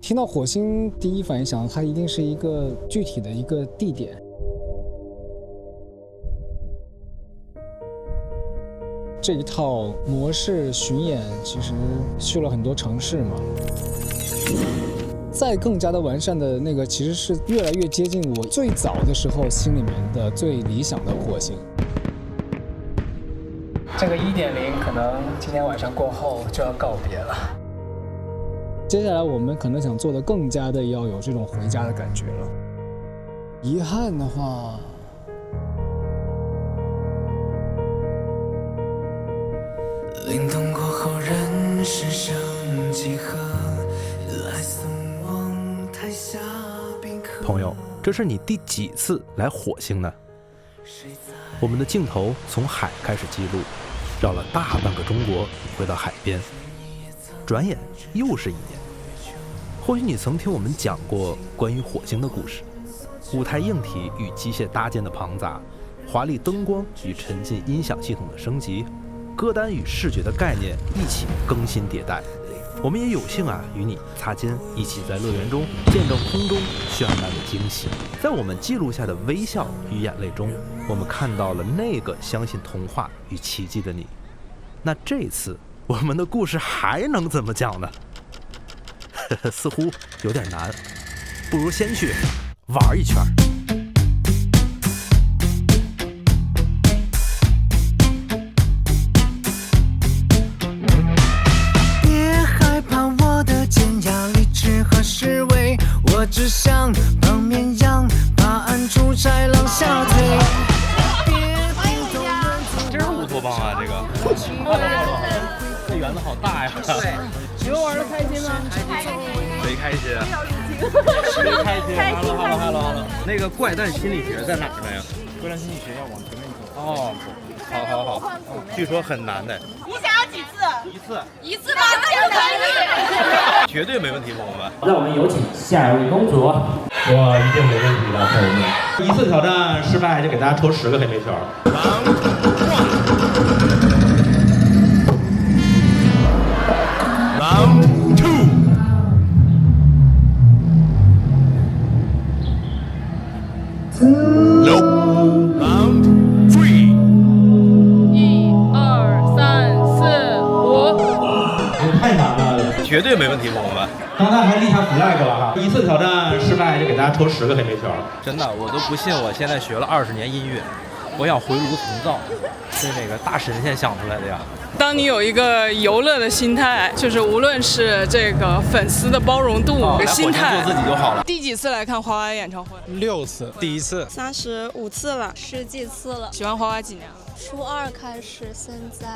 听到火星，第一反应想它一定是一个具体的一个地点。这一套模式巡演其实去了很多城市嘛。再更加的完善的那个，其实是越来越接近我最早的时候心里面的最理想的火星。这个1.0可能今天晚上过后就要告别了。接下来我们可能想做的更加的要有这种回家的感觉了。遗憾的话，灵动过后人世生几何，来送往台下宾客。朋友，这是你第几次来火星呢？我们的镜头从海开始记录，绕了大半个中国回到海边，转眼又是1年。或许你曾听我们讲过关于火星的故事，舞台硬体与机械搭建的庞杂，华丽灯光与沉浸音响系统的升级，歌单与视觉的概念一起更新迭代。我们也有幸与你擦肩，一起在乐园中见证空中绚烂的惊喜。在我们记录下的微笑与眼泪中，我们看到了那个相信童话与奇迹的你。那这次我们的故事还能怎么讲呢？似乎有点难，不如先去玩一圈。别害怕我的尖牙理智和虚伪，我只想帮绵羊把俺出豺狼吓退。真是乌托邦啊！这个，这园子好大呀！对，你们玩的开心吗？贼开心，贼开心！哈喽。那个怪诞心理学在哪儿呢呀？怪诞心理学要往前面走。哦，好，据说很难的。你想要几次？一次吧，那就可以。绝对没问题，朋友们。让我们有请下一位公主。我一定没问题的，朋友们。一次挑战失败就给大家抽10个黑莓球。Round 2。Nope. Round 3。1、2、3、4、5。太难了，绝对没问题，朋友们。刚才还立下 flag 了哈，一次挑战失败就给大家抽10个黑莓球。真的，我都不信，我现在学了20年音乐，我想回炉重造，是那个大神仙想出来的呀。当你有一个游乐的心态，就是无论是这个粉丝的包容度、心态，做自己就好了。第几次来看花花演唱会？6次，第1次35次了，10几次了。喜欢花花几年了？初2开始，现在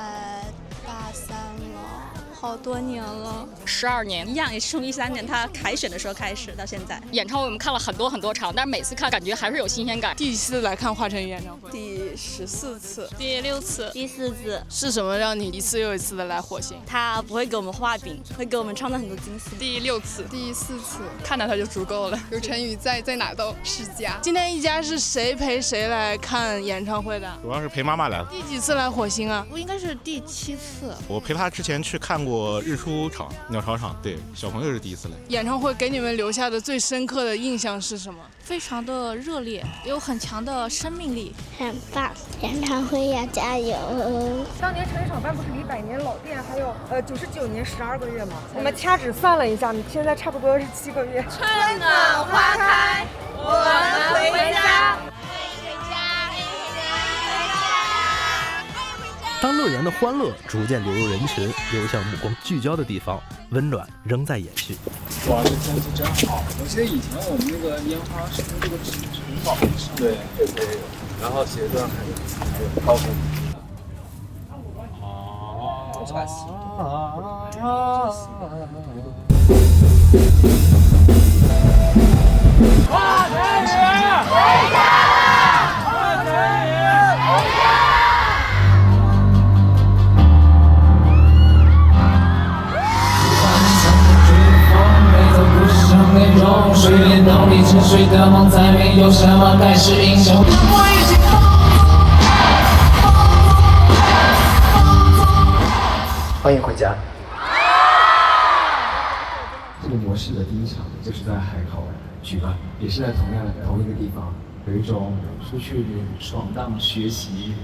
大3了。好多年了，12年一样，也是从13年他凯选的时候开始到现在。演唱会我们看了很多场，但是每次看感觉还是有新鲜感。第一次来看华晨宇演唱会？第14次，第6次，第4次。是什么让你一次又一次的来火星？他不会给我们画饼，会给我们创造很多惊喜。第6次，第4次，看到他就足够了。有陈宇在哪都是家。今天一家是谁陪谁来看演唱会的？主要是陪妈妈来的。第几次来火星啊？我应该是第7次。我陪她之前去看过日出场、鸟巢场，对，小朋友是第1次来。演唱会给你们留下的最深刻的印象是什么？非常的热烈，有很强的生命力，很棒！演唱会要加油！当年成立厂办不是离100年老店还有99年12个月吗？我们掐指算了一下，现在差不多是7个月。春暖花开，我们回家。当乐园的欢乐逐渐流入人群，流向目光聚焦的地方，温暖仍在延续。哇，这天气真好！我记得以前我们那个烟花是从这个城堡上，对，这可以有，然后斜端还有高空。华晨宇回家！华晨宇回家！水帘洞里沉睡的梦，再没有什么盖世英雄。欢迎回家。这个模式的第1场就是在海口举办，也是在同一个地方，有一种出去闯荡学习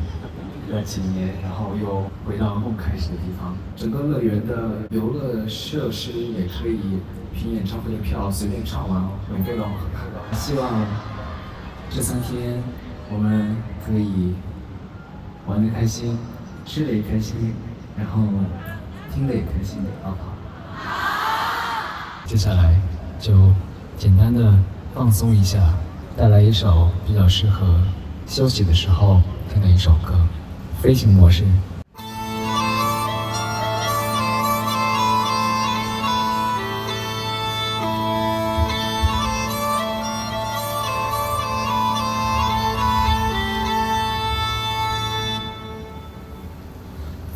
了几年，然后又回到梦开始的地方。整个乐园的游乐设施也可以凭演唱会的票随便唱完，免费的。希望这3天我们可以玩得开心，吃得也开心，然后听得也开心，好不好？接下来就简单的放松一下，带来一首比较适合休息的时候听的一首歌，《飞行模式》。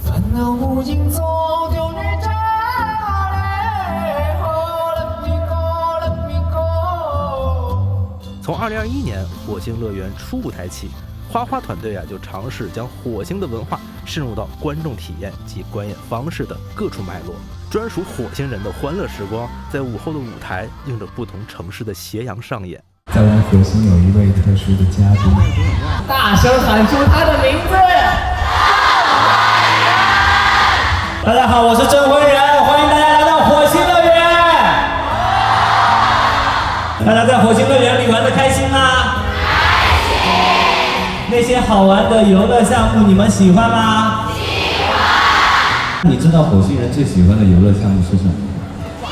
烦恼无影踪，丢女战。从2021年火星乐园初舞台起，花花团队就尝试将火星的文化渗入到观众体验及观演方式的各处脉络，专属火星人的欢乐时光在午后的舞台映着不同城市的斜阳上演。在我们火星有一位特殊的嘉宾，大声喊出他的名字！大家好，我是郑辉仁，欢迎大家来到火星乐园。大家在火星乐园里玩得开心吗？开心。那些好玩的游乐项目你们喜欢吗？喜欢。你知道火星人最喜欢的游乐项目是什么吗？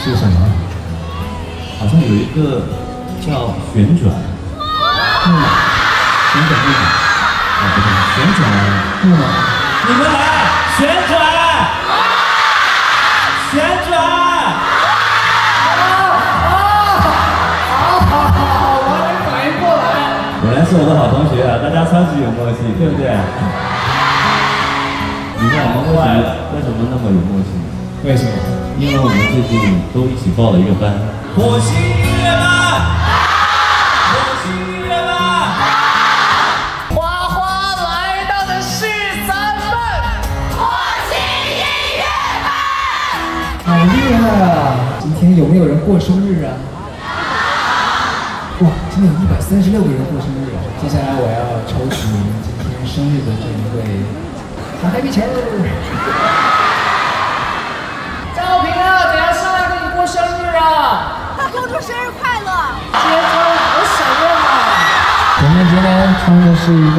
是什么？好像有一个叫旋转。旋转木马。啊，不是，旋转木马。你们来，旋转，旋转。果然是我的好同学啊，大家超级有默契，对不对？你知道我们为什么那么有默契？为什么？因为我们最近都一起报了一个班。火星音乐班，火星音乐班。花花来到的是咱们火星音乐班。好厉害啊！今天有没有人过生日啊？哇，今天有136个人过生日啊！接下来我要抽取今天生日的这一位，打开壁球。赵平啊，等下上来给你过生日啊！公主生日快乐！今天穿得好闪亮啊！我们今天穿的是一个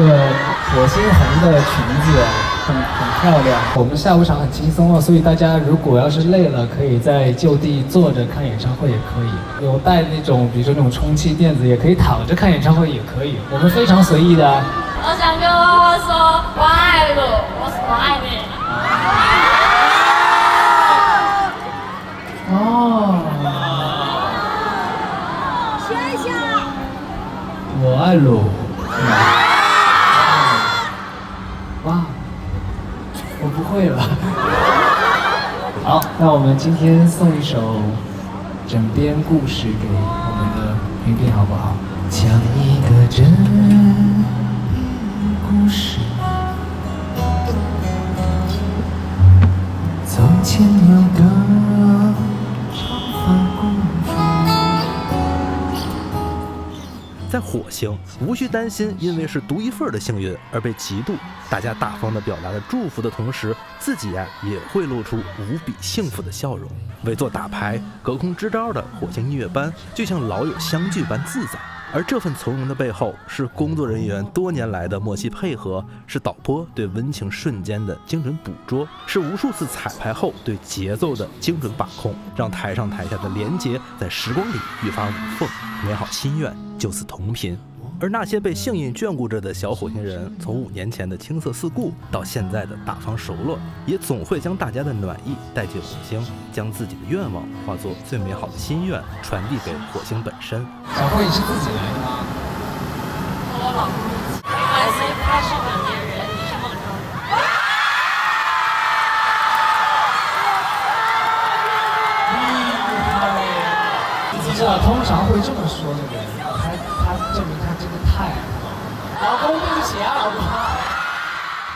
火星红的裙子，很漂亮。我们下午场很轻松哦，所以大家如果要是累了，可以在就地坐着看演唱会也可以。有带那种比如说那种充气垫子，也可以躺着看演唱会也可以。我们非常随意的。我想跟花花说我爱你，我爱你。哦。学一下。我爱鲁。哇，我不会了。好，那我们今天送一首枕边故事给我们的萍萍，好不好？讲一个枕边故事，从前有个长发公主。在火星，无需担心因为是独一份的幸运而被嫉妒，大家大方地表达了祝福的同时，自己也会露出无比幸福的笑容。围坐打牌、隔空支招的火星音乐班，就像老友相聚般自在。而这份从容的背后，是工作人员多年来的默契配合，是导播对温情瞬间的精准捕捉，是无数次彩排后对节奏的精准把控，让台上台下的连结在时光里愈发无缝，美好心愿就此同频。而那些被幸运眷顾着的小火星人，从5年前的青涩四顾到现在的大方熟络，也总会将大家的暖意带进火星，将自己的愿望化作最美好的心愿传递给火星本身。小慧，你是自己来的吗？和我老公一起，没关系，他是本地人，你是梦中人。你知道，通常会这么说的人，他证明他真的太好了。老公对不起啊，老公。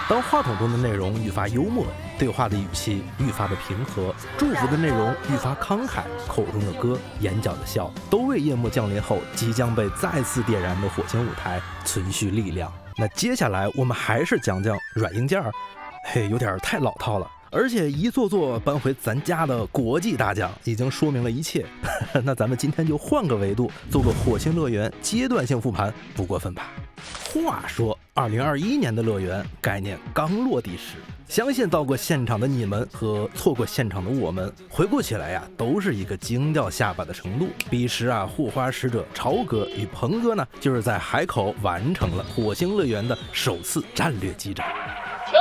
当话筒中的内容愈发幽默，对话的语气愈发的平和，祝福的内容愈发慷慨，口中的歌，眼角的笑，都为夜幕降临后即将被再次点燃的火星舞台存续力量。那接下来我们还是讲讲软硬件，嘿，有点太老套了。而且一座座搬回咱家的国际大奖已经说明了一切。那咱们今天就换个维度，做个火星乐园阶段性复盘，不过分吧？话说2021年的乐园概念刚落地时，相信到过现场的你们和错过现场的我们，回顾起来呀，都是一个惊掉下巴的程度。彼时啊，护花使者朝哥与鹏哥呢，就是在海口完成了火星乐园的首次战略激战。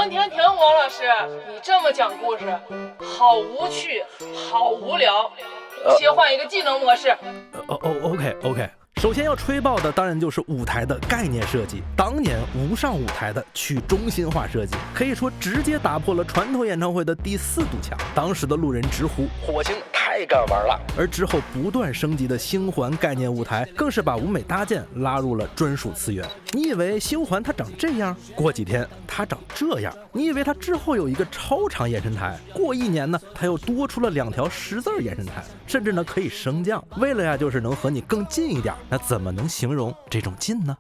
停，王老师，你这么讲故事，好无趣，好无聊。切换一个技能模式。OK。首先要吹爆的当然就是舞台的概念设计，当年无上舞台的去中心化设计，可以说直接打破了传统演唱会的第4堵墙。当时的路人直呼火星太敢玩了，而之后不断升级的星环概念舞台更是把舞美搭建拉入了专属次元。你以为星环它长这样，过几天它长这样，你以为它之后有一个超长延伸台，过1年呢它又多出了2条10字延伸台，甚至呢可以升降，为了呀就是能和你更近一点。那怎么能形容这种近呢？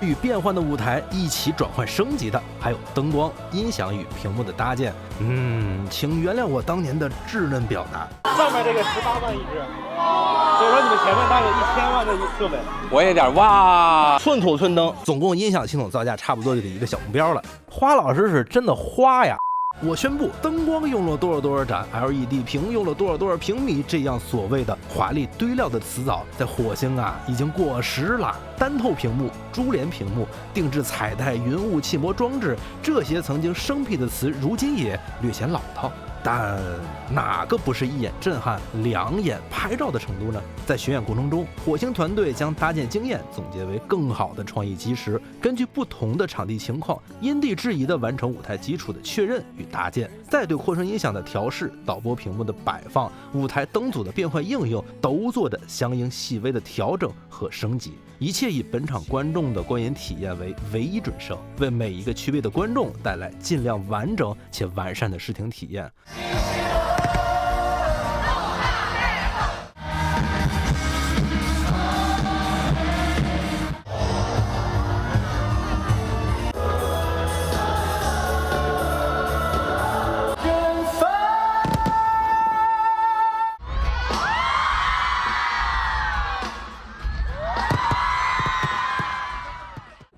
与变换的舞台一起转换升级的，还有灯光、音响与屏幕的搭建。请原谅我当年的稚嫩表达。上面这个18万一只，所以说你们前面大概1000万的设备。我也点哇，寸土寸灯，总共音响系统造价差不多就得一个小目标了。花老师是真的花呀！我宣布，灯光用了多少盏 ，LED 屏用了多少平米，这样所谓的华丽堆料的词藻，在火星啊已经过时了。单透屏幕、珠联屏幕、定制彩带、云雾气膜装置，这些曾经生僻的词，如今也略显老套。但哪个不是一眼震撼、2眼拍照的程度呢？在巡演过程中，火星团队将搭建经验总结为更好的创意基石，根据不同的场地情况，因地制宜地完成舞台基础的确认与搭建，再对扩声音响的调试、导播屏幕的摆放、舞台灯组的变换应用，都做着相应细微的调整和升级。一切以本场观众的观演体验为唯一准绳，为每一个区位的观众带来尽量完整且完善的视听体验。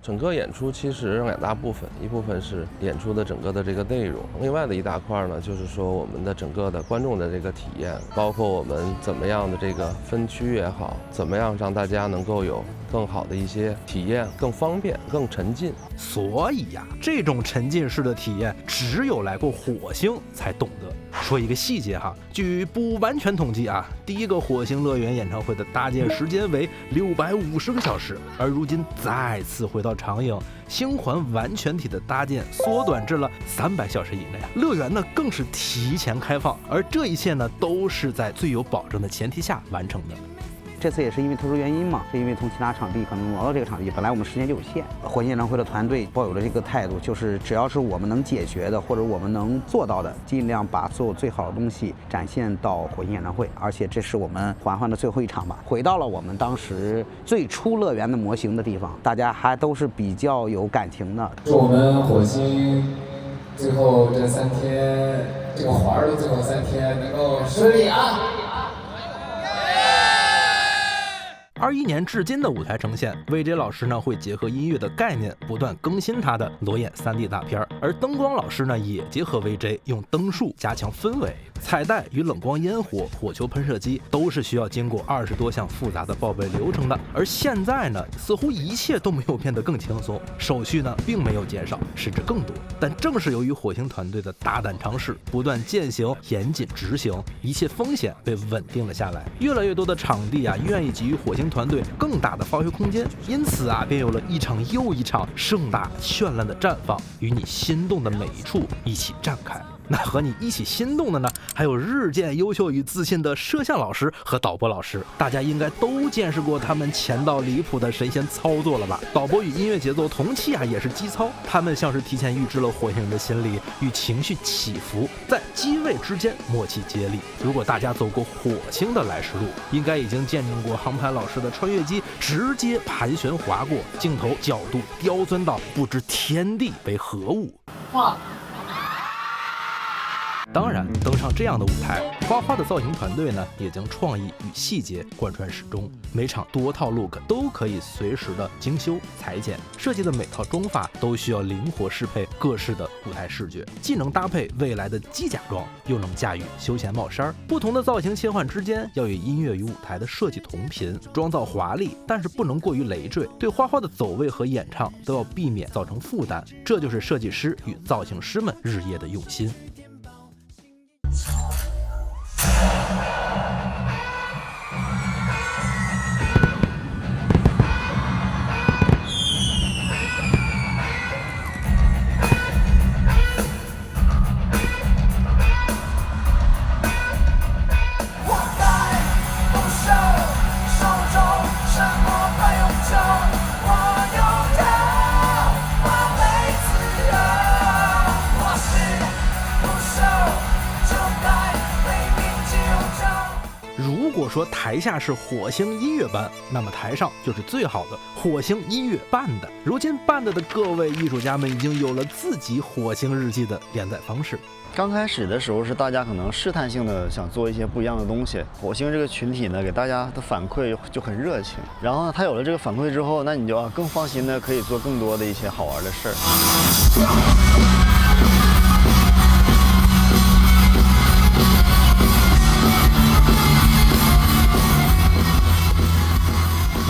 整个演出其实有2大部分，一部分是演出的整个的这个内容，另外的一大块呢，就是说我们的整个的观众的这个体验，包括我们怎么样的这个分区也好，怎么样让大家能够有更好的一些体验，更方便、更沉浸。所以呀，这种沉浸式的体验，只有来过火星才懂得。说一个细节哈，据不完全统计啊，第一个火星乐园演唱会的搭建时间为650个小时，而如今再次回到长影，星环完全体的搭建缩短至了300小时以内。乐园呢更是提前开放，而这一切呢都是在最有保证的前提下完成的。这次也是因为特殊原因嘛，是因为从其他场地可能挪到这个场地，本来我们时间就有限。火星演唱会的团队抱有了这个态度，就是只要是我们能解决的，或者我们能做到的，尽量把所有最好的东西展现到火星演唱会。而且这是我们环环的最后一场吧，回到了我们当时最初乐园的模型的地方，大家还都是比较有感情的。祝我们火星最后这3天，这个环的最后3天能够顺利啊！ 21年至今的舞台呈现，VJ 老师呢会结合音乐的概念，不断更新他的裸眼3D 大片，而灯光老师呢也结合 VJ， 用灯束加强氛围。彩带与冷光烟火、火球喷射机都是需要经过20多项复杂的报备流程的，而现在呢，似乎一切都没有变得更轻松，手续呢并没有减少，甚至更多。但正是由于火星团队的大胆尝试，不断践行、严谨执行，一切风险被稳定了下来。越来越多的场地啊，愿意给予火星团队更大的发挥空间，因此啊，便有了一场又一场盛大绚烂的绽放，与你心动的每一处一起展开。那和你一起心动的呢，还有日渐优秀与自信的摄像老师和导播老师，大家应该都见识过他们前到离谱的神仙操作了吧？导播与音乐节奏同期啊，也是机操，他们像是提前预知了火星人的心理与情绪起伏，在机位之间默契接力。如果大家走过火星的来时路，应该已经见证过航拍老师的穿越机直接盘旋划过，镜头角度刁钻到不知天地为何物。当然，登上这样的舞台，花花的造型团队呢，也将创意与细节贯穿始终。每场多套 look 都可以随时的精修裁剪，设计的每套妆发都需要灵活适配各式的舞台视觉，既能搭配未来的机甲装，又能驾驭休闲帽衫。不同的造型切换之间，要与音乐与舞台的设计同频，妆造华丽，但是不能过于累赘。对花花的走位和演唱都要避免造成负担，这就是设计师与造型师们日夜的用心。如果说台下是火星音乐班，那么台上就是最好的火星音乐办的。如今办的各位艺术家们已经有了自己火星日记的连载方式。刚开始的时候是大家可能试探性的想做一些不一样的东西。火星这个群体呢，给大家的反馈就很热情。然后呢，他有了这个反馈之后，那你就更放心的可以做更多的一些好玩的事儿。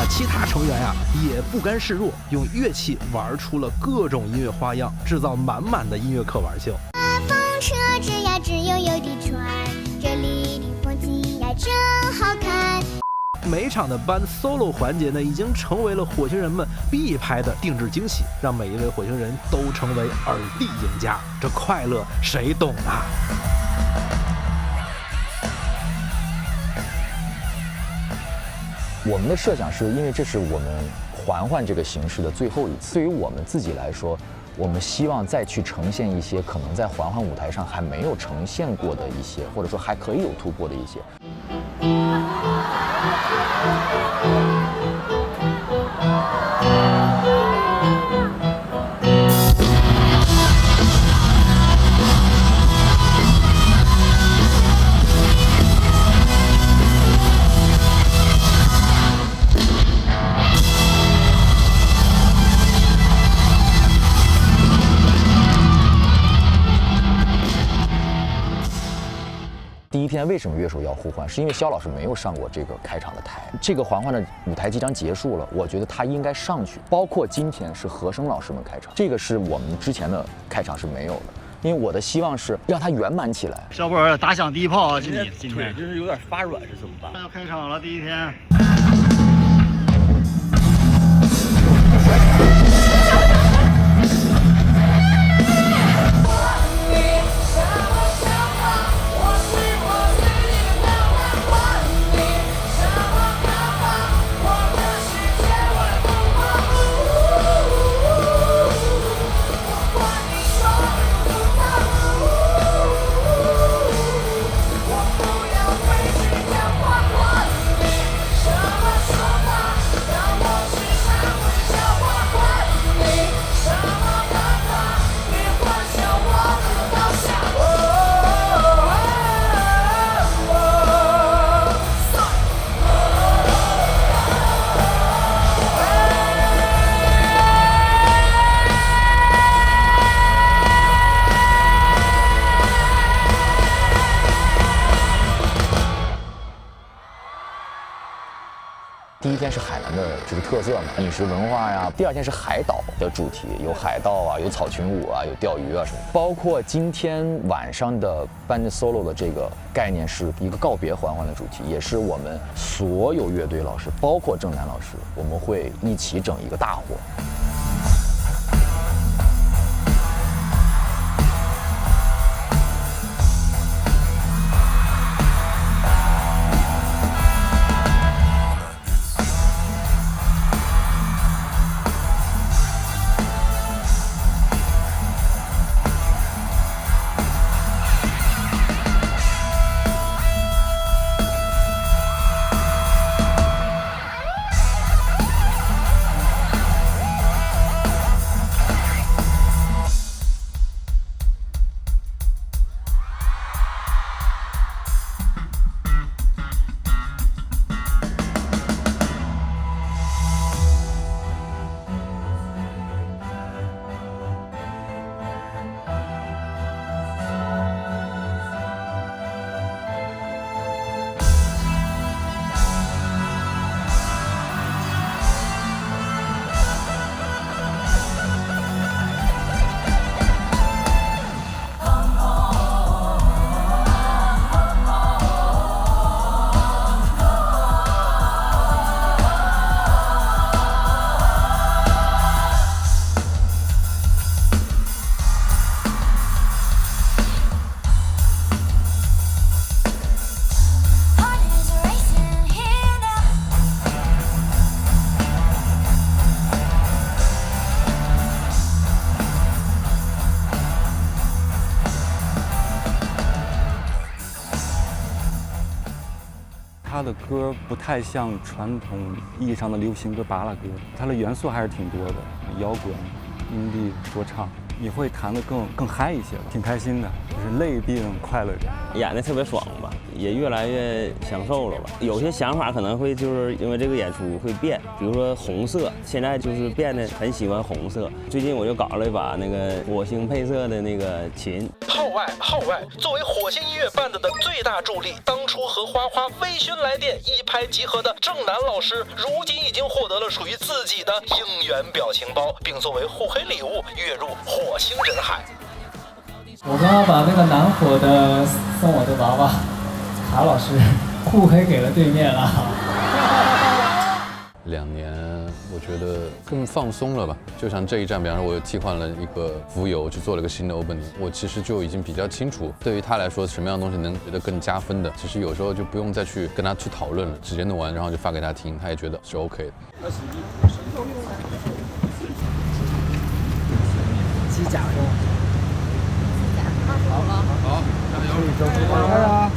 其他成员呀，也不甘示弱，用乐器玩出了各种音乐花样，制造满满的音乐可玩性。风车吱呀吱悠悠地转，这里的风景呀真好看。每场的班 solo 环节呢，已经成为了火星人们必拍的定制惊喜，让每一位火星人都成为耳力赢家。这快乐谁懂啊？我们的设想是因为这是我们环环这个形式的最后一次，对于我们自己来说，我们希望再去呈现一些可能在环环舞台上还没有呈现过的一些，或者说还可以有突破的一些。第一天为什么乐手要互换？是因为肖老师没有上过这个开场的台，这个环环的舞台即将结束了，我觉得他应该上去。包括今天是和声老师们开场，这个是我们之前的开场是没有的，因为我的希望是让它圆满起来。小波儿打响第一炮啊！今天腿真是有点发软，是怎么办？要开场了，第一天。我不要回去电话，管你什么。第一天是海南的这个特色嘛，饮食文化呀。第二天是海岛的主题，有海盗啊，有草裙舞啊，有钓鱼啊什么。包括今天晚上的 Band Solo 的这个概念是一个告别环环的主题，也是我们所有乐队老师，包括郑楠老师，我们会一起整一个大活。他的歌不太像传统意义上的流行歌、巴拉歌，它的元素还是挺多的，摇滚、indie、说唱，你会弹得更嗨一些吧，挺开心的，就是累并快乐着，演得特别爽吧，也越来越享受了吧。有些想法可能会就是因为这个演出会变，比如说红色，现在就是变得很喜欢红色。最近我就搞了一把那个火星配色的那个琴。号外，作为火星音乐办的最大助力，当初和花花微醺来电一拍即合的郑楠老师，如今已经获得了属于自己的应援表情包，并作为互黑礼物跃入火星人海。我刚刚把那个南火的送我的娃娃卡老师互黑给了对面了。2年，我觉得更放松了吧。就像这一站，比方说我替换了一个浮游，去做了一个新的 opening， 我其实就已经比较清楚，对于他来说什么样的东西能觉得更加分的。其实有时候就不用再去跟他去讨论了，直接弄完然后就发给他听，他也觉得是 OK 的。机甲是吧？好，加油！加油啊！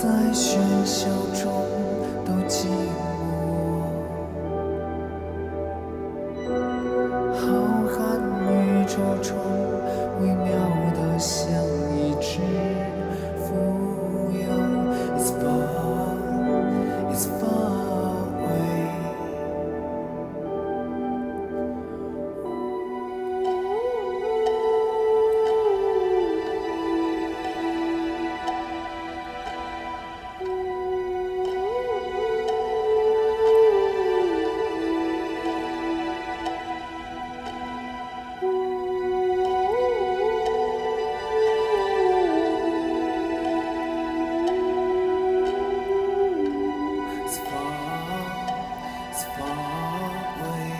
在喧嚣中都寂寞，浩瀚宇宙中微妙的像一只蜉蝣。It's far, it's far away。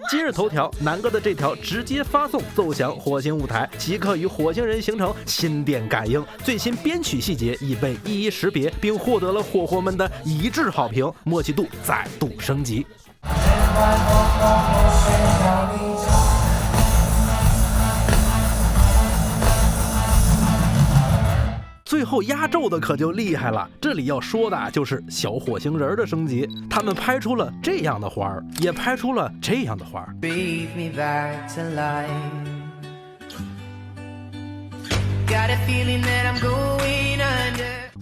今日头条，南哥的这条直接发送奏响火星舞台，即刻与火星人形成心电感应。最新编曲细节已被一一识别，并获得了火火们的一致好评，默契度再度升级。最后压轴的可就厉害了，这里要说的就是小火星人的升级，他们拍出了这样的花儿，也拍出了这样的花儿。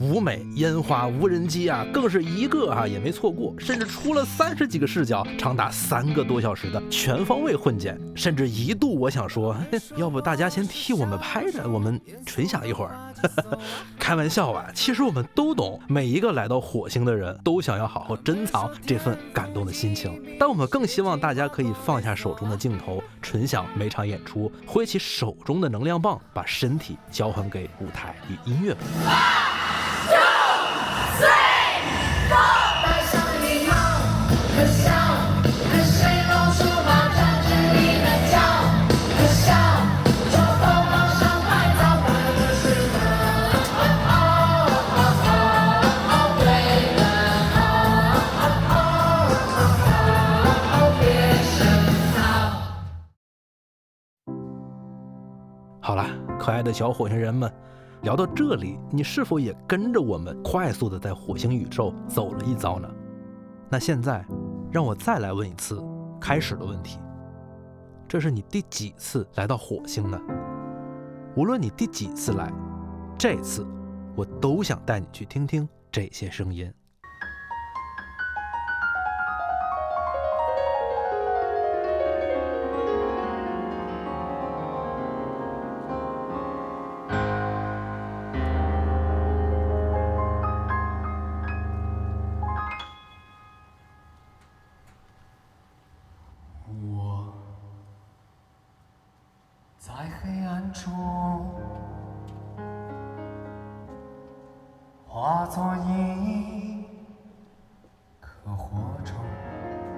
舞美、烟花、无人机啊，更是一个也没错过，甚至出了30几个视角，长达3个多小时的全方位混剪，甚至一度我想说，要不大家先替我们拍着，我们纯享一会儿。开玩笑啊，其实我们都懂，每一个来到火星的人都想要好好珍藏这份感动的心情，但我们更希望大家可以放下手中的镜头，纯享每场演出，挥起手中的能量棒，把身体交还给舞台与音乐。好了，可爱的小火星人们，聊到这里，你是否也跟着我们快速的在火星宇宙走了一遭呢？那现在，让我再来问一次开始的问题：这是你第几次来到火星呢？无论你第几次来，这次我都想带你去听听这些声音。在黑暗中化作一颗火种。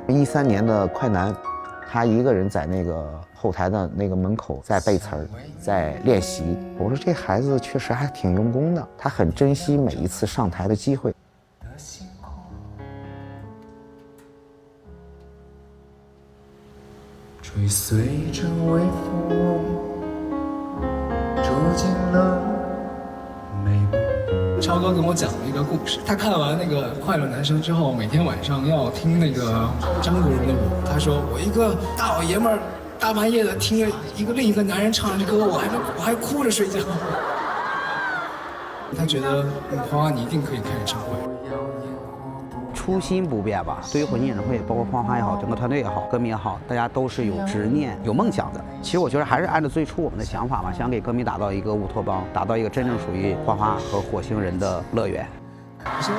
13年的快男，他一个人在那个后台的那个门口在背词儿，在练习。我说这孩子确实还挺用功的，他很珍惜每一次上台的机会。追随着微风，住进了美梦。超哥跟我讲了一个故事，他看完那个《快乐男生》之后，每天晚上要听那个张国荣的舞。他说：“我一个大老爷们儿，大半夜的听着另一个男人唱着歌，我还哭着睡觉。他觉得黄花你一定可以开演唱会。初心不变吧，对于火星演唱会，包括黄花也好，整个团队也好，歌迷也好，大家都是有执念、有梦想的。其实我觉得还是按照最初我们的想法嘛，想给歌迷打造一个乌托邦，打造一个真正属于花花和火星人的乐园。我说，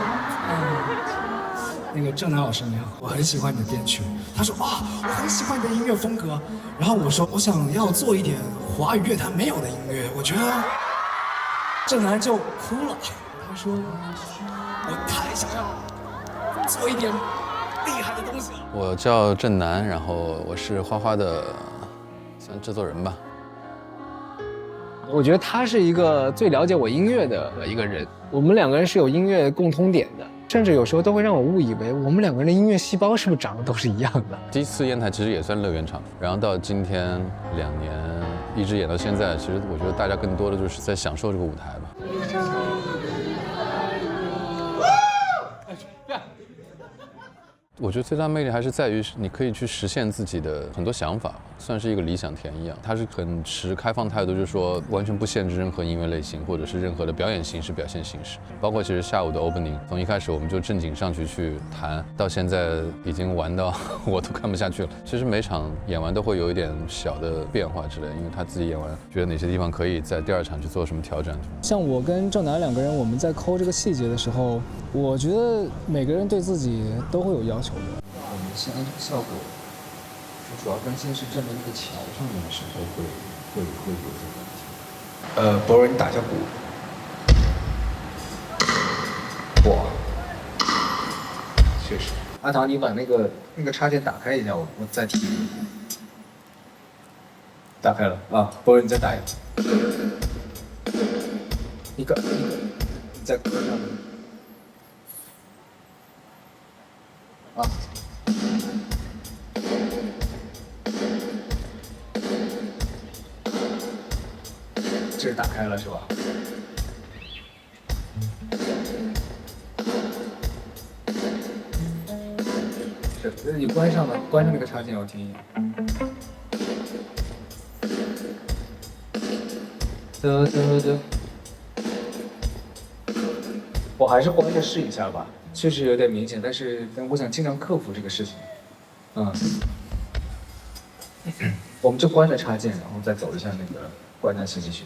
那个郑楠老师你好，我很喜欢你的编曲。他说啊，我很喜欢你的音乐风格。然后我说，我想要做一点华语乐坛没有的音乐。我觉得郑楠就哭了，他说，我太想要做一点厉害的东西了。我叫郑楠，然后我是花花的算制作人吧。我觉得他是一个最了解我音乐的一个人，我们2个人是有音乐共通点的，甚至有时候都会让我误以为我们2个人的音乐细胞是不是长得都是一样的。第一次烟台其实也算乐园场，然后到今天2年一直演到现在，其实我觉得大家更多的就是在享受这个舞台吧。我觉得最大魅力还是在于你可以去实现自己的很多想法，算是一个理想田一样。它是很持开放态度，就是说完全不限制任何音乐类型或者是任何的表演形式、表现形式。包括其实下午的 opening， 从一开始我们就正经上去弹，到现在已经玩到我都看不下去了。其实每场演完都会有一点小的变化之类，因为他自己演完觉得哪些地方可以在第2场去做什么调整。像我跟郑楠2个人，我们在抠这个细节的时候，我觉得每个人对自己都会有要求的。我们现在这个效果，主要关键是站在那个桥上面的时候会有这个问题。博文，你打一下鼓。哇，确实。阿唐，你把那个插件打开一下，我再听。打开了啊，博文，你再打一个。你再搁上面。啊。这是打开了是吧？是，你关上那个插件，我听一下。得，我还是关着试一下吧，确实有点明显，但我想尽量克服这个事情。我们就关着插件，然后再走一下那个怪诞信息学。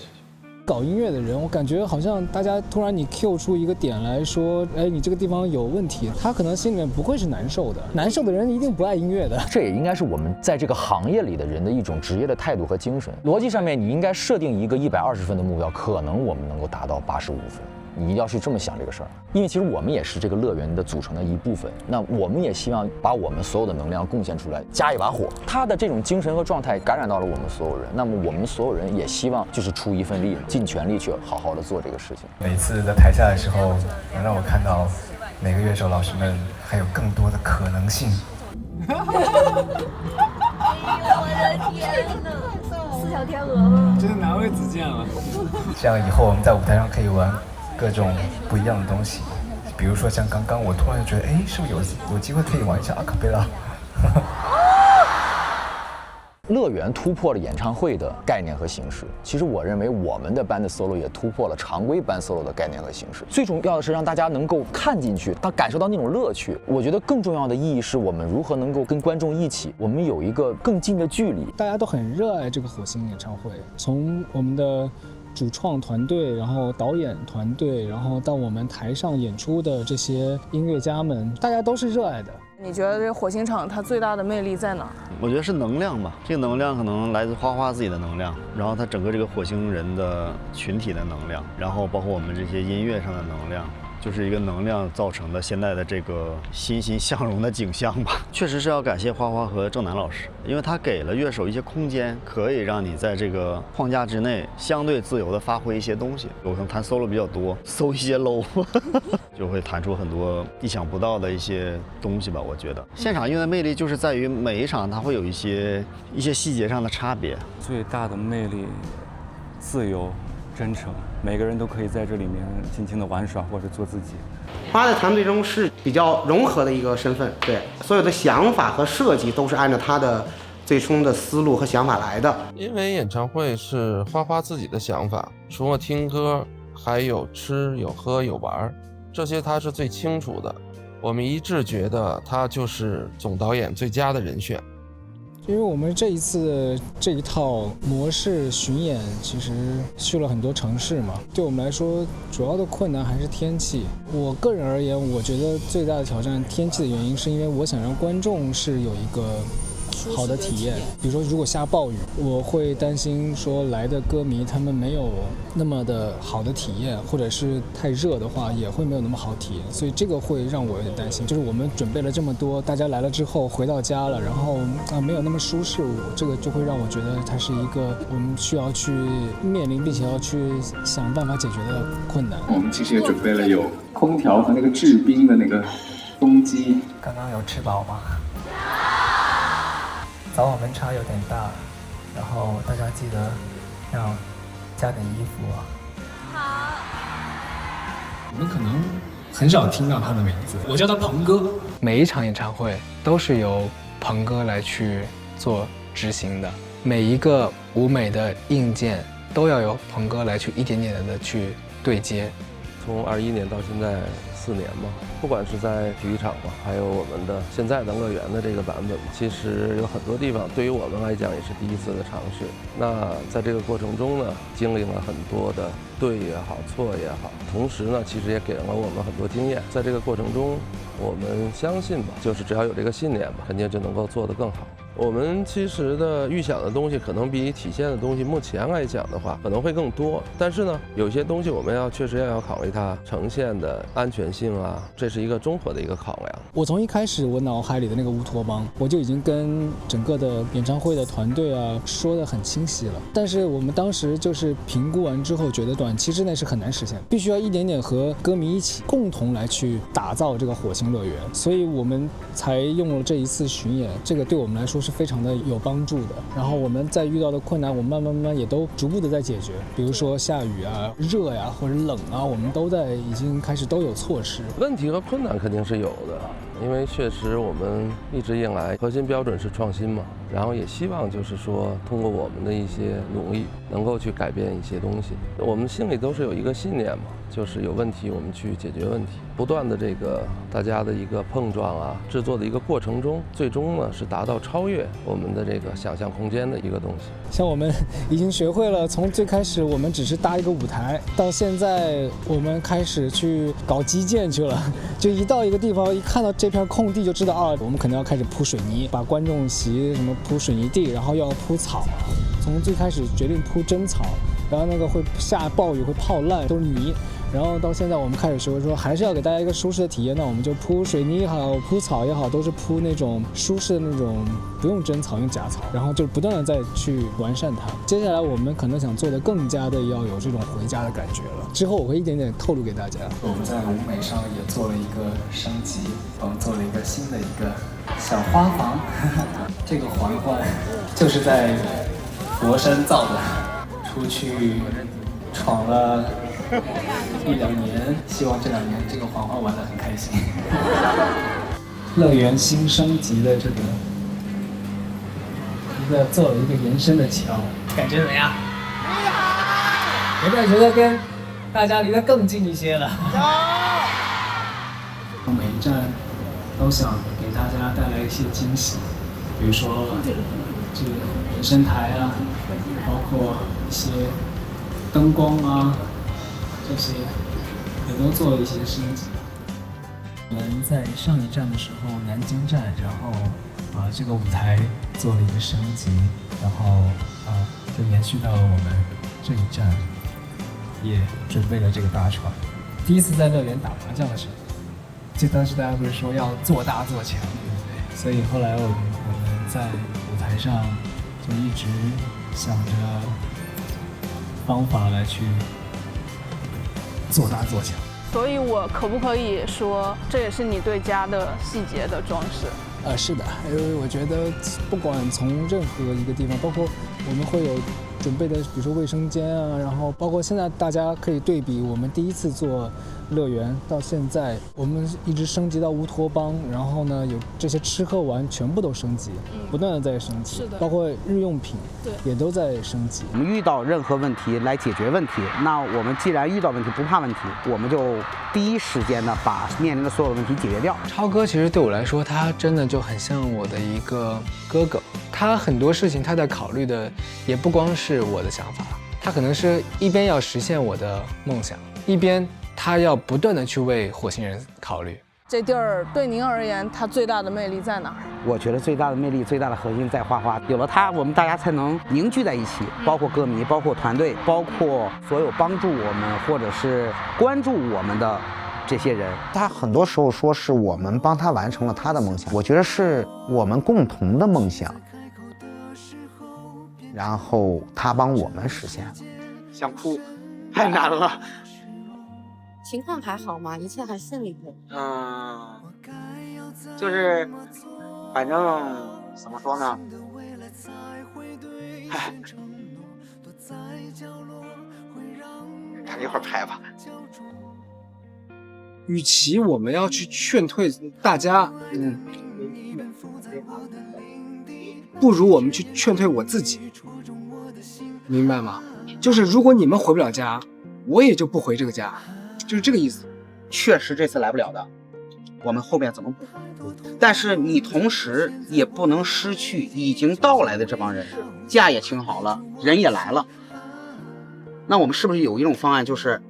搞音乐的人，我感觉好像大家突然你 Q 出一个点来说，哎，你这个地方有问题，他可能心里面不会是难受的。难受的人一定不爱音乐的。这也应该是我们在这个行业里的人的一种职业的态度和精神。逻辑上面，你应该设定一个120分的目标，可能我们能够达到85分。你要去这么想这个事儿，因为其实我们也是这个乐园的组成的一部分。那我们也希望把我们所有的能量贡献出来，加一把火。他的这种精神和状态感染到了我们所有人，那么我们所有人也希望就是出一份力，尽全力去好好的做这个事情。每次在台下的时候，能让我看到每个乐手老师们还有更多的可能性。我的天哪！4条天鹅吗？真的难为子健了。这样以后我们在舞台上可以玩各种不一样的东西，比如说像刚刚我突然就觉得，哎，是不是有机会可以玩一下阿卡贝拉？乐园突破了演唱会的概念和形式，其实我认为我们的班的 solo 也突破了常规班 solo 的概念和形式。最重要的是让大家能够看进去，他感受到那种乐趣。我觉得更重要的意义是我们如何能够跟观众一起，我们有一个更近的距离。大家都很热爱这个火星演唱会，从我们的主创团队，然后导演团队，然后到我们台上演出的这些音乐家们，大家都是热爱的。你觉得这火星场它最大的魅力在哪儿？我觉得是能量吧，这个能量可能来自花花自己的能量，然后它整个这个火星人的群体的能量，然后包括我们这些音乐上的能量。就是一个能量造成的现在的这个欣欣向荣的景象吧。确实是要感谢花花和郑楠老师，因为他给了乐手一些空间，可以让你在这个框架之内相对自由的发挥一些东西。我可能弹 solo 比较多，搜一些 low 就会弹出很多意想不到的一些东西吧。我觉得现场音乐的魅力就是在于每一场它会有一些细节上的差别。最大的魅力，自由。真诚，每个人都可以在这里面尽情的玩耍或者做自己。花在团队中是比较融合的一个身份，对，所有的想法和设计都是按照他的最初的思路和想法来的。因为演唱会是花花自己的想法，除了听歌，还有吃、有喝、有玩，这些他是最清楚的。我们一致觉得他就是总导演最佳的人选。因为我们这一次这一套模式巡演，其实去了很多城市嘛，对我们来说主要的困难还是天气。我个人而言，我觉得最大的挑战天气的原因，是因为我想让观众是有一个好的体验。比如说如果下暴雨，我会担心说来的歌迷他们没有那么的好的体验，或者是太热的话也会没有那么好体验，所以这个会让我有点担心。就是我们准备了这么多，大家来了之后回到家了，然后没有那么舒适，这个就会让我觉得它是一个我们需要去面临并且要去想办法解决的困难。我们其实也准备了有空调和那个制冰的那个风机。刚刚有吃饱吗？早晚温差有点大，然后大家记得要加点衣服啊。好。你们可能很少听到他的名字，我叫他鹏哥。每一场演唱会都是由鹏哥来去做执行的，每一个舞美的硬件都要由鹏哥来去一点点的去对接。从21年到现在4年嘛，不管是在体育场嘛，还有我们的现在的乐园的这个版本，其实有很多地方对于我们来讲也是第一次的尝试。那在这个过程中呢，经历了很多的对也好，错也好，同时呢，其实也给了我们很多经验。在这个过程中，我们相信吧，就是只要有这个信念吧，肯定就能够做得更好。我们其实的预想的东西可能比体现的东西目前来讲的话可能会更多，但是呢，有些东西我们确实要考虑它呈现的安全性啊，这是一个综合的一个考量。我从一开始我脑海里的那个乌托邦，我就已经跟整个的演唱会的团队啊说得很清晰了，但是我们当时就是评估完之后觉得短期之内是很难实现，必须要一点点和歌迷一起共同来去打造这个火星乐园，所以我们才用了这一次巡演，这个对我们来说是非常的有帮助的。然后我们在遇到的困难，我们慢慢也都逐步的在解决，比如说下雨啊、热呀或者冷啊，我们都已经开始都有措施。问题和困难肯定是有的，因为确实我们一直以来核心标准是创新嘛，然后也希望就是说通过我们的一些努力能够去改变一些东西。我们心里都是有一个信念嘛，就是有问题我们去解决问题，不断的这个大家的一个碰撞啊，制作的一个过程中，最终呢是达到超越我们的这个想象空间的一个东西。像我们已经学会了，从最开始我们只是搭一个舞台，到现在我们开始去搞基建去了，就一到一个地方，一看到这片空地就知道啊，我们可能要开始铺水泥，把观众席什么铺水泥地，然后要铺草。从最开始决定铺真草，然后那个会下暴雨会泡烂，都是泥。然后到现在我们开始学会说，还是要给大家一个舒适的体验，那我们就铺水泥也好，铺草也好，都是铺那种舒适的那种，不用真草，用假草，然后就不断的再去完善它。接下来我们可能想做的更加的要有这种回家的感觉了，之后我会一点点透露给大家。我们在舞美上也做了一个升级，我们做了一个新的一个小花房，这个环环就是在佛山造的，出去闯了1-2年，希望这2年这个环环玩得很开心。乐园新升级的这个做了一个延伸的桥，感觉怎么样？有没有觉得跟大家离得更近一些了？每一站都想给大家带来一些惊喜，比如说这个延伸台啊，包括一些灯光啊。这些也都做了一些升级。我们在上一站的时候，南京站，然后这个舞台做了一个升级，然后就延续到了我们这一站，也准备了这个大床。第一次在乐园打麻将的时候，就当时大家不是说要做大做强，对不对？所以后来我们在舞台上就一直想着方法来去做大做强。所以我可不可以说，这也是你对家的细节的装饰？是的，因为我觉得不管从任何一个地方，包括我们会有准备的，比如说卫生间啊，然后包括现在大家可以对比我们第一次做乐园到现在，我们一直升级到乌托邦，然后呢有这些吃喝玩全部都升级，不断的在升级，是的，包括日用品也都在升级。我们遇到任何问题来解决问题，那我们既然遇到问题不怕问题，我们就第一时间的把面临的所有的问题解决掉。超哥其实对我来说，他真的就很像我的一个哥哥，他很多事情他在考虑的也不光是我的想法，他可能是一边要实现我的梦想，一边他要不断的去为火星人考虑。这地儿对您而言，它最大的魅力在哪儿？我觉得最大的魅力、最大的核心在花花。有了它，我们大家才能凝聚在一起，包括歌迷，包括团队，包括所有帮助我们或者是关注我们的这些人。他很多时候说是我们帮他完成了他的梦想，我觉得是我们共同的梦想，然后他帮我们实现了。想哭，太难了。情况还好吗？一切还顺利吗？就是反正怎么说呢？唉，咱一会儿拍吧。与其我们要去劝退大家，不如我们去劝退我自己，明白吗？就是如果你们回不了家，我也就不回这个家，就是这个意思。确实这次来不了的，我们后面怎么补？但是你同时也不能失去已经到来的这帮人，假也请好了，人也来了。那我们是不是有一种方案，就是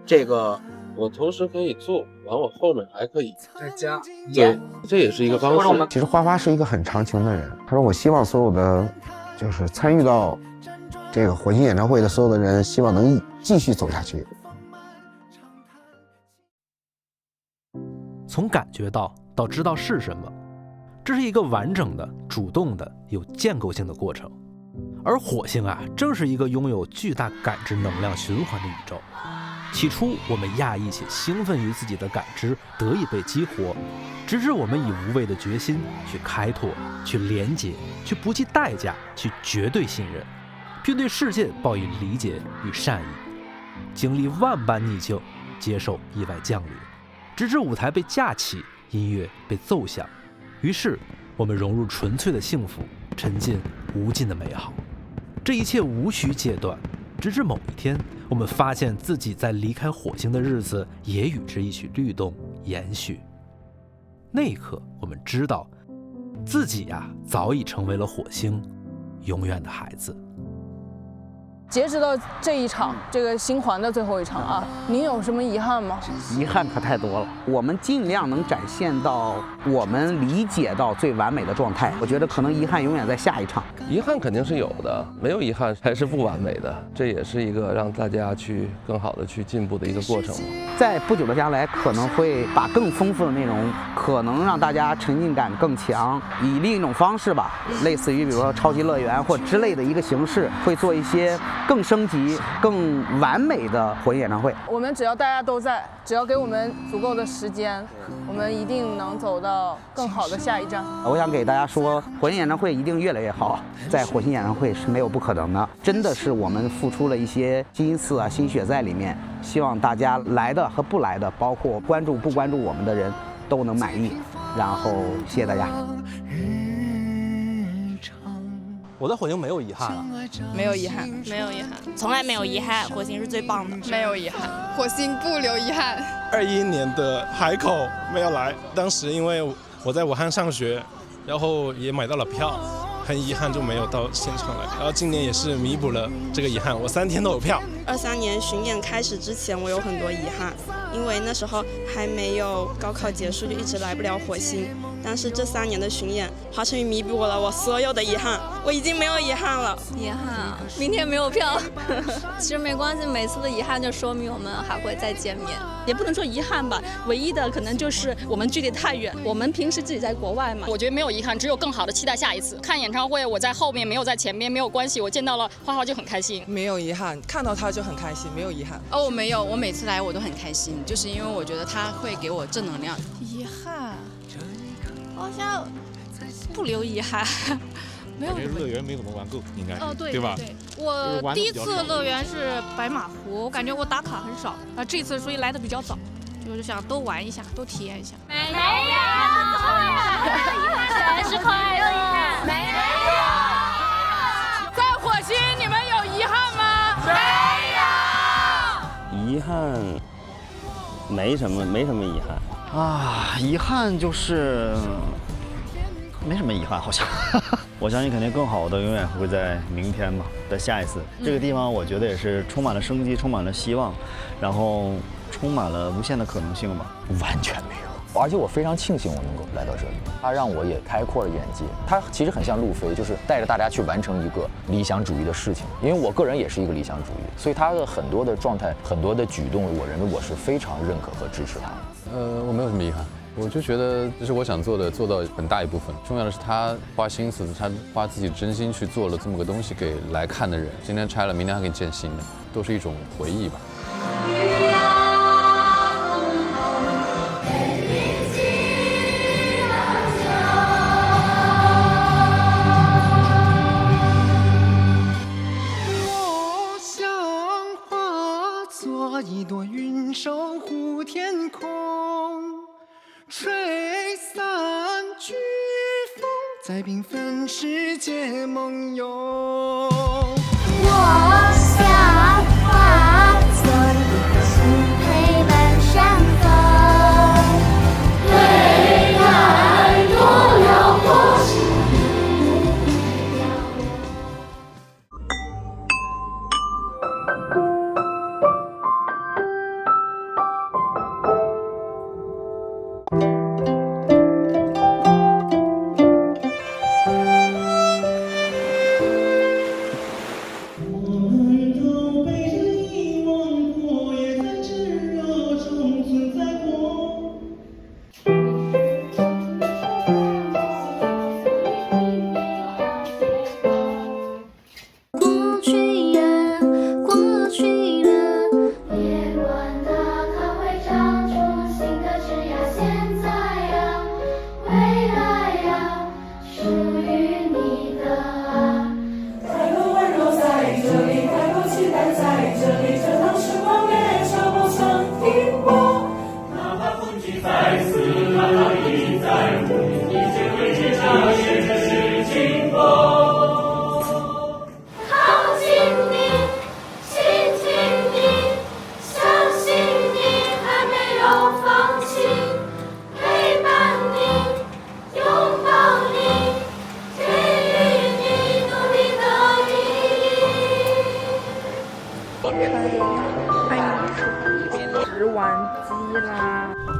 这个我同时可以做，完我后面还可以再加对，这也是一个方式。其实花花是一个很长情的人，他说我希望所有的就是参与到这个火星演唱会的所有的人，希望能继续走下去。从感觉到知道是什么，这是一个完整的、主动的、有建构性的过程。而火星啊，正是一个拥有巨大感知能量循环的宇宙。起初，我们讶异且兴奋于自己的感知得以被激活，直至我们以无畏的决心去开拓、去连接、去不计代价、去绝对信任，并对世界抱以理解与善意，经历万般逆境，接受意外降临。直至舞台被架起，音乐被奏响，于是我们融入纯粹的幸福，沉浸无尽的美好。这一切无需戒断，直至某一天，我们发现自己在离开火星的日子也与之一起律动延续。那一刻，我们知道自己呀，早已成为了火星永远的孩子。截止到这一场，这个星环的最后一场啊，您有什么遗憾吗？遗憾可太多了，我们尽量能展现到我们理解到最完美的状态。我觉得可能遗憾永远在下一场。遗憾肯定是有的，没有遗憾才是不完美的，这也是一个让大家去更好的去进步的一个过程嘛。在不久的将来，可能会把更丰富的内容，可能让大家沉浸感更强，以另一种方式吧，类似于比如说超级乐园或之类的一个形式，会做一些更升级、更完美的火星演唱会。我们只要大家都在，只要给我们足够的时间，我们一定能走到更好的下一站。我想给大家说，火星演唱会一定越来越好，在火星演唱会是没有不可能的，真的是我们付出了一些心思啊、心血在里面，希望大家来的和不来的，包括关注不关注我们的人都能满意。然后谢谢大家。我在火星没有遗憾了，没有遗憾，没有遗憾，从来没有遗憾。火星是最棒的，没有遗憾，火星不留遗憾。21年的海口没有来，当时因为我在武汉上学，然后也买到了票，很遗憾就没有到现场来。然后今年也是弥补了这个遗憾，我3天都有票。23年巡演开始之前，我有很多遗憾，因为那时候还没有高考结束，就一直来不了火星。但是这3年的巡演，华晨宇弥补了我所有的遗憾，我已经没有遗憾了。遗憾啊，明天没有票。其实没关系，每次的遗憾就说明我们还会再见面。也不能说遗憾吧，唯一的可能就是我们距离太远。我们平时自己在国外嘛，我觉得没有遗憾，只有更好的期待下一次。看演唱会，我在后面没有在前面，没有关系，我见到了花花就很开心。没有遗憾，看到他就很开心，没有遗憾。我没有，我每次来我都很开心，就是因为我觉得他会给我正能量。遗憾，好像不留遗憾。没有感觉乐园没怎么玩够，应该是对吧？对，我第一次乐园是白马湖，我感觉我打卡很少啊，这次所以来的比较早，就是想都玩一下，都体验一下。没有，全是快乐。没有，在火星你们有遗憾吗？没有。遗憾，没什么遗憾啊，遗憾就是没什么遗憾，好像。我相信肯定更好的永远会在明天吧的下一次。这个地方我觉得也是充满了生机，充满了希望，然后充满了无限的可能性吧。完全没有，而且我非常庆幸我能够来到这里，它让我也开阔了眼界。它其实很像路飞，就是带着大家去完成一个理想主义的事情。因为我个人也是一个理想主义，所以他的很多的状态、很多的举动，我认为我是非常认可和支持他的。我没有什么遗憾。我就觉得这是我想做的，做到很大一部分。重要的是他花心思，他花自己真心去做了这么个东西给来看的人。今天拆了，明天还可以建新的，都是一种回忆吧。我想化作一朵云，守护天空。吹散飓风，在缤纷世界梦游。我想化作一颗星，陪伴山峰。黑暗多辽阔，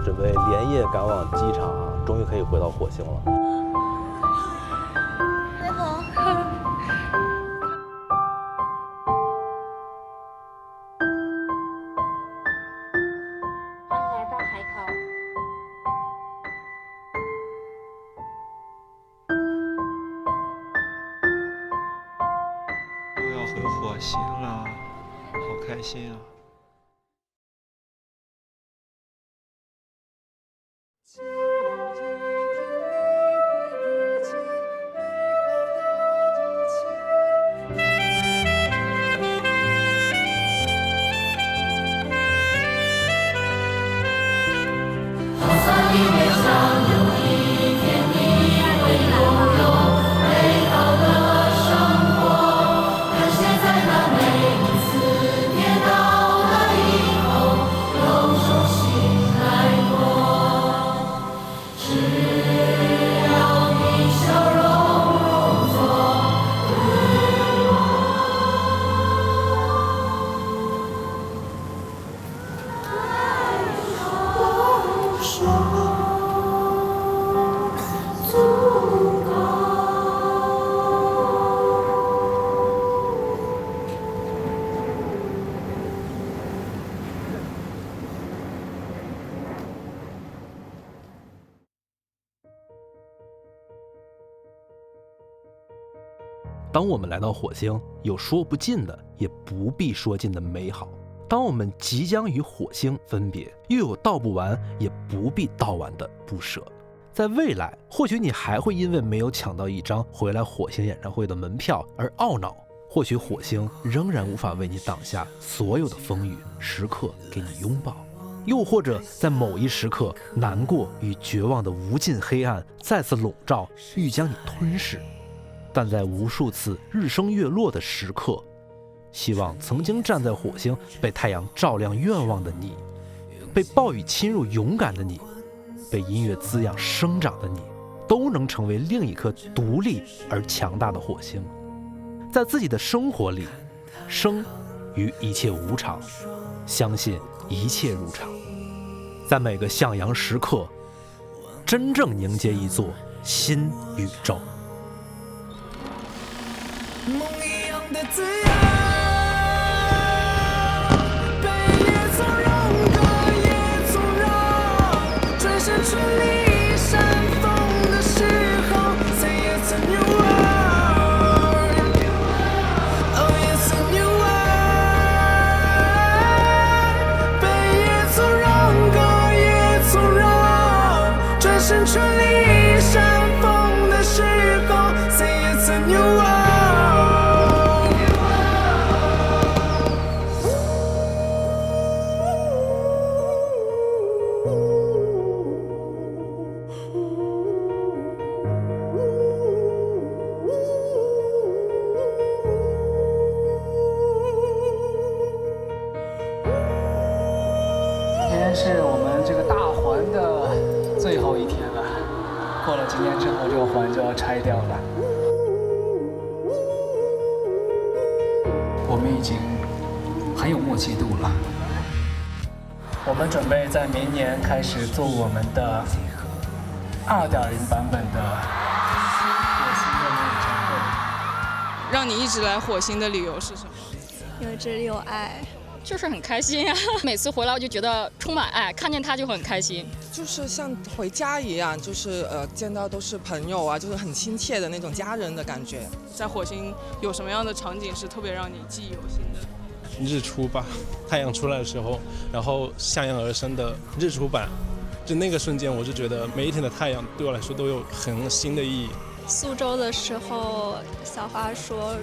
准备连夜赶往机场啊，终于可以回到火星了。来到海口。又要回火星了，好开心啊！当我们来到火星，有说不尽的，也不必说尽的美好；当我们即将与火星分别，又有道不完，也不必道完的不舍。在未来，或许你还会因为没有抢到一张回来火星演唱会的门票而懊恼，或许火星仍然无法为你挡下所有的风雨，时刻给你拥抱，又或者在某一时刻，难过与绝望的无尽黑暗再次笼罩，欲将你吞噬。但在无数次日升月落的时刻，希望曾经站在火星被太阳照亮愿望的你，被暴雨侵入勇敢的你，被音乐滋养生长的你，都能成为另一颗独立而强大的火星。在自己的生活里，生于一切无常，相信一切如常。在每个向阳时刻，真正凝结一座新宇宙。梦一样的自由，悲也从容，歌也从容，转身处理山峰的时候，谁也曾有爱，Oh yes a new world， 悲也从容，歌也从容，转身处理山峰的时候，谁也曾有爱。今天是我们这个大环的最后一天了，过了今天之后，这个环就要拆掉了。我们已经很有默契度了。我们准备在明年开始做我们的2.0版本的火星的演唱会。让你一直来火星的理由是什么？因为这里有爱。就是很开心啊！每次回来我就觉得充满爱，看见他就很开心，就是像回家一样，就是见到都是朋友啊，就是很亲切的那种家人的感觉。在火星有什么样的场景是特别让你记忆犹新的？日出吧，太阳出来的时候，然后向阳而生的日出版，就那个瞬间，我就觉得每一天的太阳对我来说都有很新的意义。苏州的时候，小花说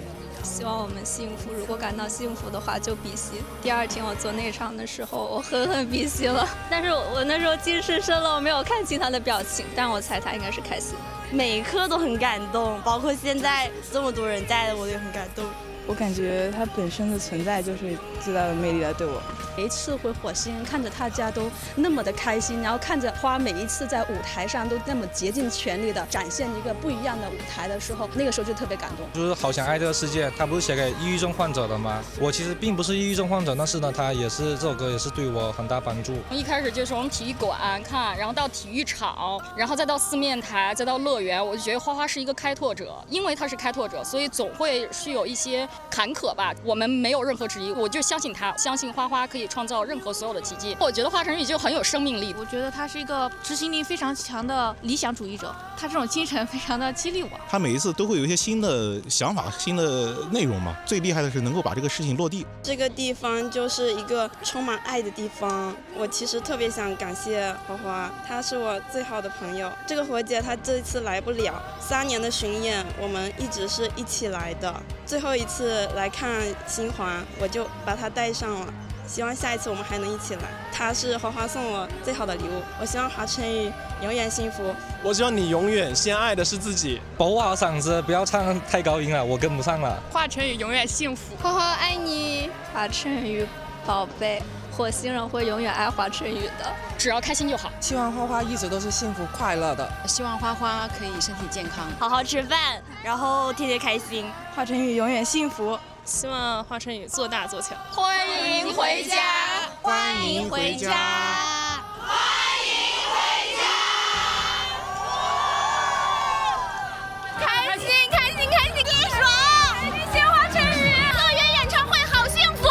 希望我们幸福，如果感到幸福的话就比心。第二天我做内场的时候，我狠狠比心了，但是我那时候近视深了，我没有看清他的表情，但我猜他应该是开心的。每一刻都很感动，包括现在这么多人在的，我也很感动。我感觉它本身的存在就是最大的魅力来对我。每一次回火星，看着大家都那么的开心，然后看着花每一次在舞台上都那么竭尽全力的展现一个不一样的舞台的时候，那个时候就特别感动。就是好想爱这个世界，它不是写给抑郁症患者的吗？我其实并不是抑郁症患者，但是呢，它也是这首歌也是对我很大帮助。一开始就是我们体育馆看，然后到体育场，然后再到四面台，再到乐园，我就觉得花花是一个开拓者，因为他是开拓者，所以总会是有一些坎坷吧。我们没有任何质疑，我就相信他，相信花花可以创造任何所有的奇迹。我觉得华晨宇就很有生命力，我觉得他是一个执行力非常强的理想主义者，他这种精神非常的激励我。他每一次都会有一些新的想法、新的内容嘛。最厉害的是能够把这个事情落地。这个地方就是一个充满爱的地方。我其实特别想感谢花花，他是我最好的朋友。这个火姐她这一次来不了，3年的巡演我们一直是一起来的。最后一次来看新华，我就把她带上了。希望下一次我们还能一起来。他是花花送我最好的礼物。我希望华晨宇永远幸福。我希望你永远先爱的是自己。保护好嗓子，不要唱太高音了，我跟不上了。华晨宇永远幸福。花花爱你，华晨宇宝贝。火星人会永远爱华晨宇的，只要开心就好。希望花花一直都是幸福快乐的。希望花花可以身体健康，好好吃饭，然后天天开心。华晨宇永远幸福。希望华晨宇做大做强。欢迎回家，欢迎回家，欢迎回家。开心开心开心，一爽！谢谢华晨宇，乐园演唱会好幸福。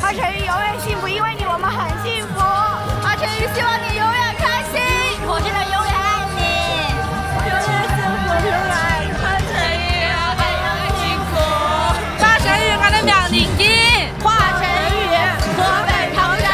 华晨宇永远幸福，因为你我们很幸福。华晨宇希望你永远开心，火星人永远爱你，永远幸福，永远爱你。华晨宇永远幸福，华晨宇我的명링기，华晨宇河北唐山。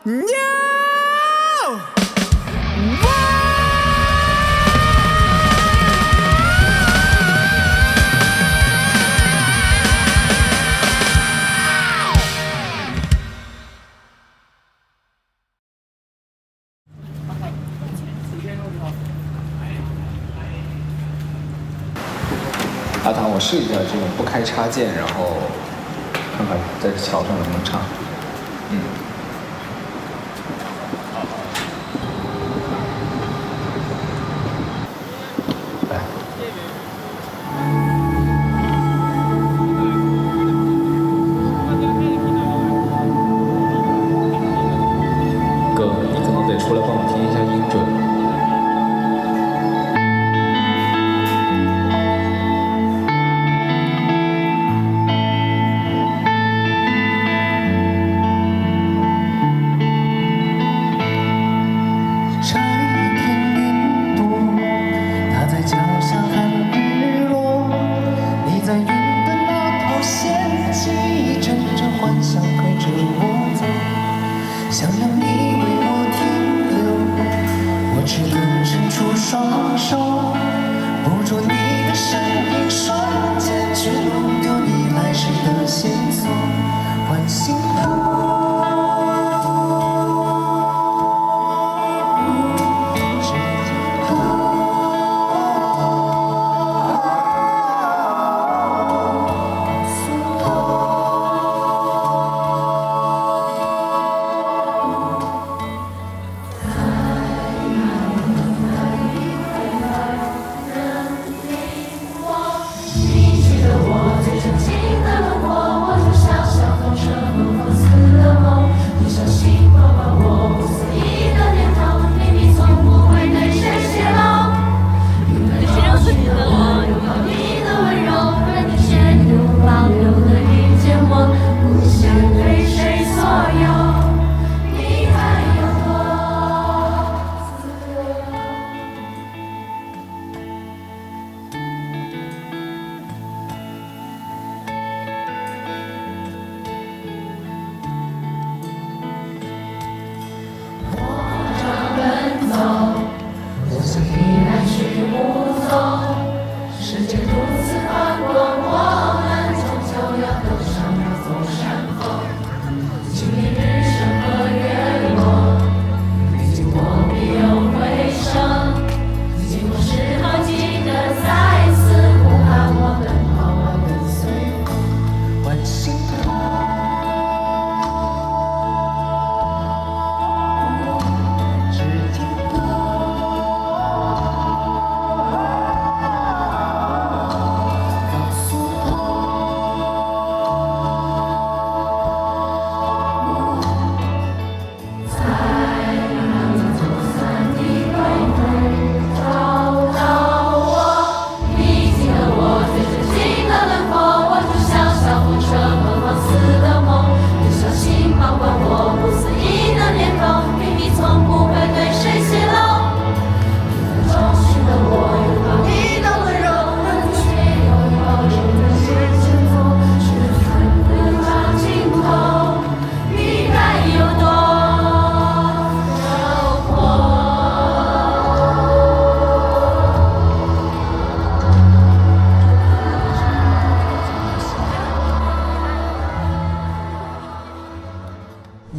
阿唐，我试一下这种不开插件，然后看看在桥上能不能唱。来。哥，你可能得出来帮我听一下音准。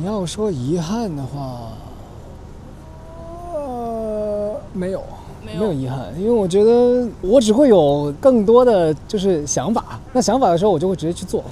要说遗憾的话，没有遗憾，因为我觉得我只会有更多的就是想法，那想法的时候我就会直接去做。